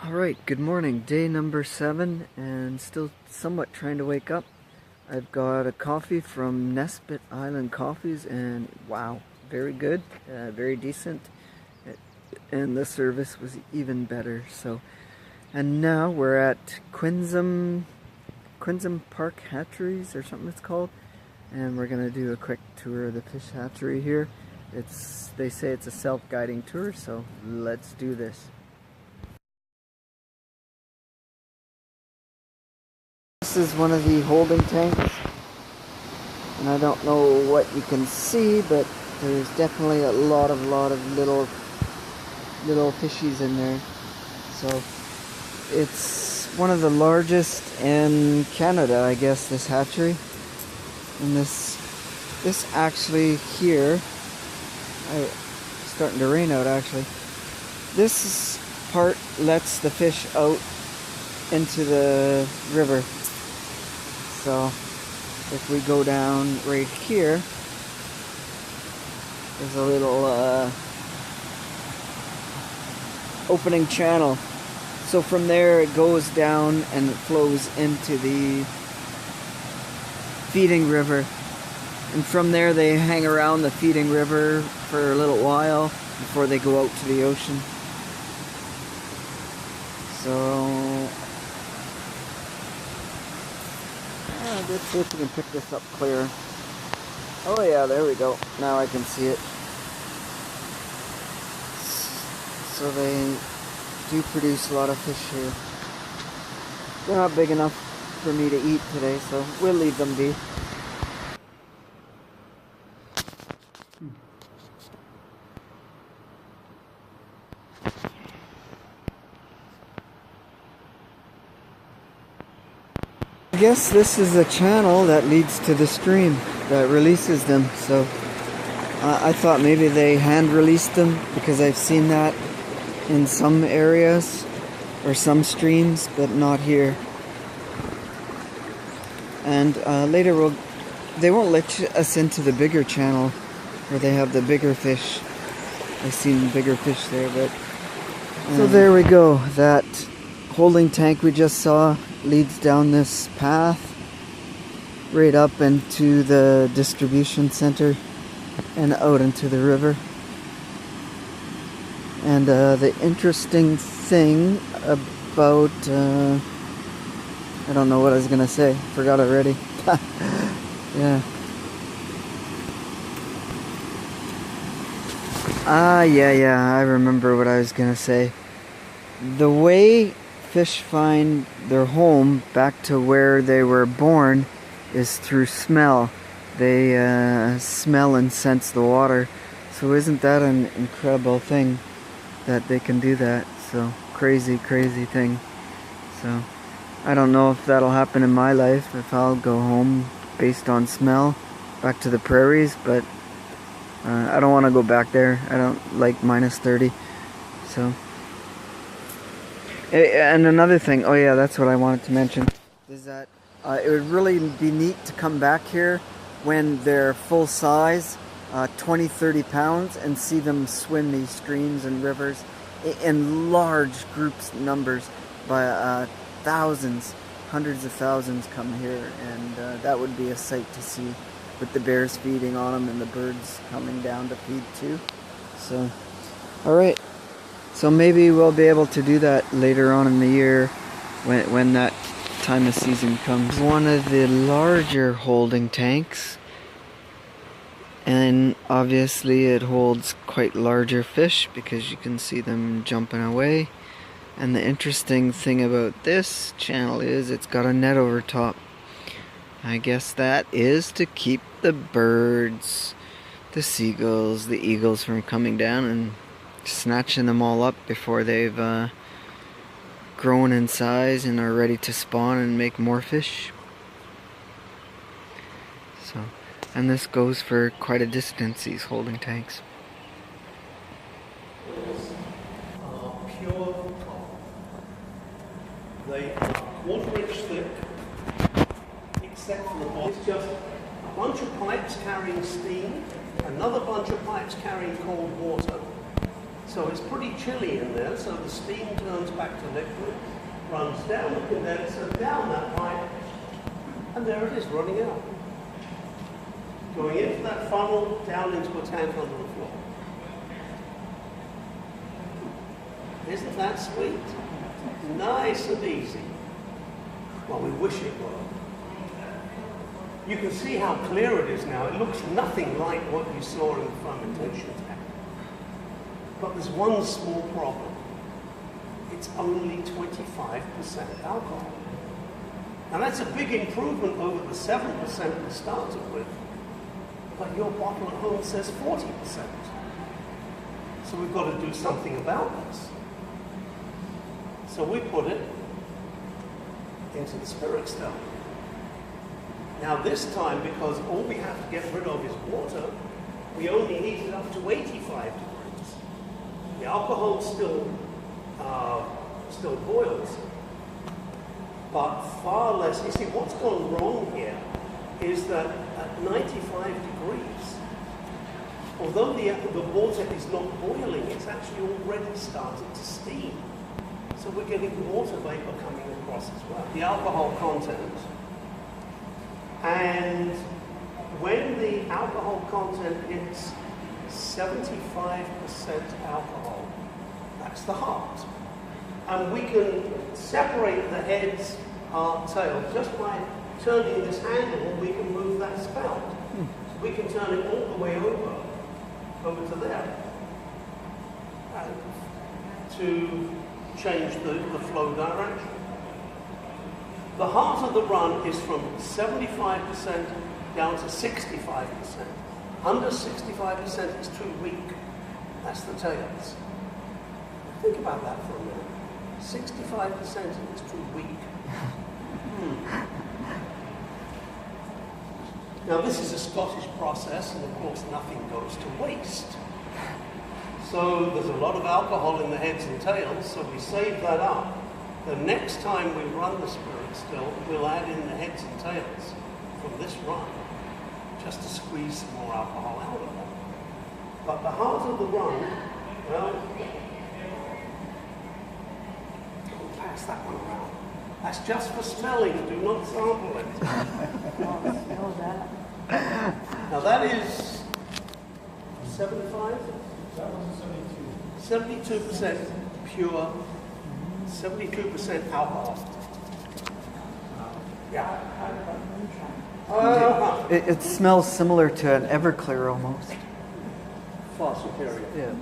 Alright, good morning. Day number 7 and still somewhat trying to wake up. I've got a coffee from Nesbitt Island Coffees and wow, very good, very decent. And the service was even better. And now we're at Quinsam Park Hatcheries or something it's called. And we're gonna do a quick tour of the fish hatchery here. They say it's a self-guiding tour, so let's do this. This is one of the holding tanks, and I don't know what you can see, but there's definitely a lot of little fishies in there. So it's one of the largest in Canada, I guess, this hatchery. And this actually here, it's starting to rain out actually. This part lets the fish out into the river. So if we go down right here, there's a little opening channel. So from there it goes down and it flows into the feeding river. And from there they hang around the feeding river for a little while before they go out to the ocean. So let's see if we can pick this up clear. Oh yeah, there we go. Now I can see it. So they do produce a lot of fish here. They're not big enough for me to eat today, so we'll leave them be. I guess this is a channel that leads to the stream that releases them, so I thought maybe they hand released them because I've seen that in some areas or some streams, but not here. And later they won't let us into the bigger channel where they have the bigger fish. I've seen bigger fish there, but so there we go. That holding tank we just saw leads down this path right up into the distribution center and out into the river. And the interesting thing about I don't know what I was gonna say, forgot already. Yeah. Yeah, I remember what I was gonna say. The way fish find their home back to where they were born is through smell. They smell and sense the water. So isn't that an incredible thing that they can do that? So crazy thing. So I don't know if that'll happen in my life, if I'll go home based on smell back to the prairies, but I don't want to go back there. I don't like minus 30. So. And another thing, oh yeah, that's what I wanted to mention, is that it would really be neat to come back here when they're full size, 20-30 pounds, and see them swim these streams and rivers in large groups, numbers, by thousands, hundreds of thousands come here, and that would be a sight to see, with the bears feeding on them and the birds coming down to feed too. So, alright. So maybe we'll be able to do that later on in the year when that time of season comes. One of the larger holding tanks, and obviously it holds quite larger fish because you can see them jumping away. And the interesting thing about this channel is it's got a net over top. I guess that is to keep the birds, the seagulls, the eagles from coming down and snatching them all up before they've grown in size and are ready to spawn and make more fish. So, and this goes for quite a distance, these holding tanks. Pure copper. They are quarter-inch thick, except for the bottom. It's just a bunch of pipes carrying steam, another bunch of pipes carrying cold water. So it's pretty chilly in there, so the steam turns back to liquid, runs down the condenser, down that pipe, and there it is running out. Going into that funnel, down into a tank under the floor. Isn't that sweet? Nice and easy. Well, we wish it were. You can see how clear it is now. It looks nothing like what you saw in the fermentation tank. But there's one small problem. It's only 25% alcohol. And that's a big improvement over the 7% we started with. But your bottle at home says 40%. So we've got to do something about this. So we put it into the spirit still. Now this time, because all we have to get rid of is water, we only heat it up to 85 degrees. The alcohol still boils, but far less. You see, what's gone wrong here is that at 95 degrees, although the water is not boiling, it's actually already started to steam. So we're getting water vapor coming across as well. The alcohol content. And when the alcohol content hits 75% alcohol, that's the heart. And we can separate the heads, heart, tail, just by turning this handle, we can move that spout. So we can turn it all the way over to there, to change the flow direction. The heart of the run is from 75% down to 65%. Under 65% is too weak. That's the tails. Think about that for a minute. 65% is too weak. Now this is a Scottish process, and of course nothing goes to waste. So there's a lot of alcohol in the heads and tails, so we save that up. The next time we run the spirit still, we'll add in the heads and tails from this run, just to squeeze some more alcohol out of them. But the heart of the run, well, we'll pass that one around. That's just for smelling, do not sample it. Smell that. Now that is 75? That was 72. 72% pure, 72% alcohol. Yeah. It smells similar to an Everclear almost. Far superior. Yeah.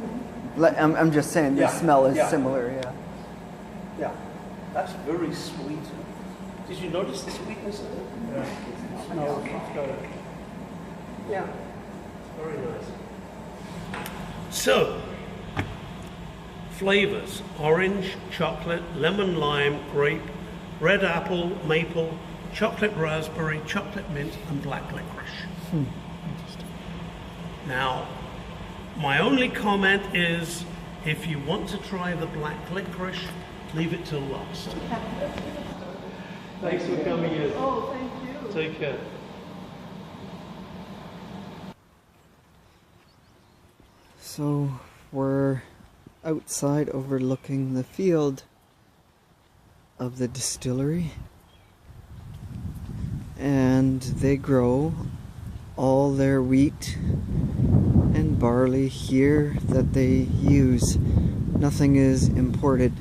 I'm just saying the Yeah, smell is yeah. similar, yeah. Yeah. That's very sweet. Did you notice the sweetness of it? Yeah. It smells good. Yeah. Very nice. So, flavors: orange, chocolate, lemon, lime, grape, red apple, maple, chocolate raspberry, chocolate mint, and black licorice. Now, my only comment is, if you want to try the black licorice, leave it till last. Thanks for coming in. Oh, thank you. Take care. So we're outside overlooking the field of the distillery, and they grow all their wheat and barley here that they use. Nothing is imported.